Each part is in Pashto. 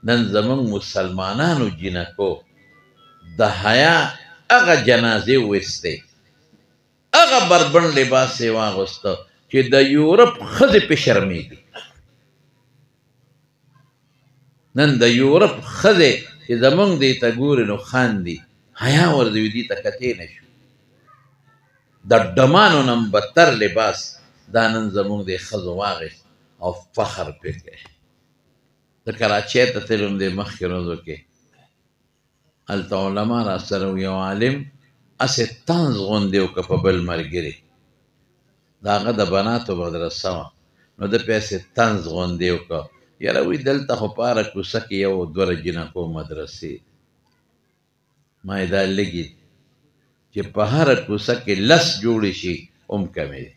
نن زمونږ مسلمانانو جنکو د حیا هغه جنازې ویستې، هغه بربند لباس یې واغوسته چې د یورپ ښځې پې شرمېږي. نن د یورپ ښځې چې زمونږ دې ته ګوري نو خاندي، حیا ورځوي دې ته کتې نه شو. د ډمانو نه بدتر لباس دا نن زمونږ دې ښځو واغېست او فخر پې کوي. د کراچۍ ته تلم دې مخکې ورځو کې، هلته علما را سره و، یو عالم هسې طنز غوندې وکړه په بل ملګري، د هغه د بناتو مدرسه وه، نو ده پې هسې طنز غوندې وکړه، یاره وایي دلته خو په هره کوڅه کې یو دوه جنکو مدرسې. ما یې دا لږې چې په هره کوڅه کې 10 جوړې شي هم کمې دي.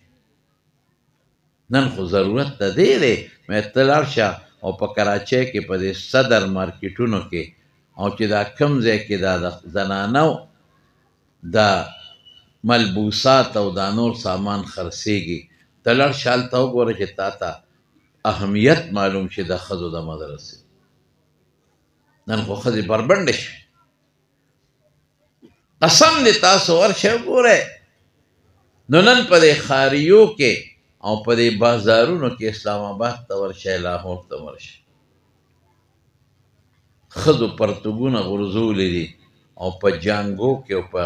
نن خو ضرورت د دې دی مې ته لاړ شه او په کراچۍ کې په دې صدر مارکیټونو کې او چې دا کوم ځای کې دا د زنانو دا ملبوسات او دا نور سامان خرڅېږي، ته لاړ شه هلته وګوره چې تا ته اهمیت معلوم شي د ښځو د مدرسې. نن خو ښځې بربنډې شوې. قسم دې تاسو ورشئ وګورئ، نو نن په دې ښاریو کې او په دې بازارونو کې اسلام آباد ته ورشئ، لاهور ته ورشئ، ښځو پرتوګونه غورځولي دي او په جانګو کې او په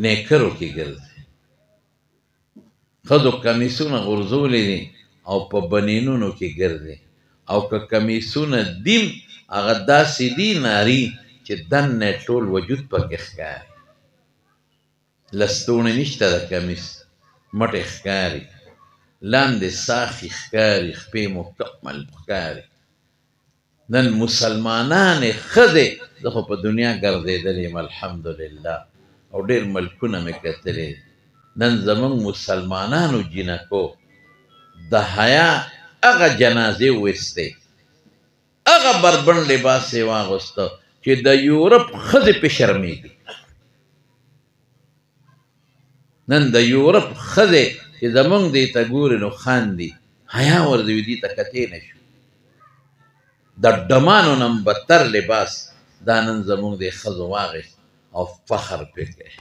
نیکرو کې ګرځي. ښځو کمیسونه غورځولي دي او په بنینونو کې ګرځي، او که کمیسونه دیم هغه داسې دي ناري چې دننه ټول وجود پکې ښکاري، لستوڼې نشته د کمیس، مټې ښکاري، لاندې ساښې ښکاري، خپې مکمل ښکاري. نن مسلمانانې ښځې، زه خو په دنیا ګرځېدلې یم الحمدلله او ډېر ملکونه مې کتلي. نن زمونږ مسلمانانو جنکو د حیا هغه جنازې ویستې، هغه بربند لباس یې واغوسته چې د یورپ ښځې پې شرمېږي. نن د یورپ ښځې چې زمونږ دې ته ګوري نو خاندي، حیا ورځوي دې ته کتې نه شو. د ډمانو نه بدتر لباس دا نن زمونږ دې ښځو واغېست او فخر پې کوي.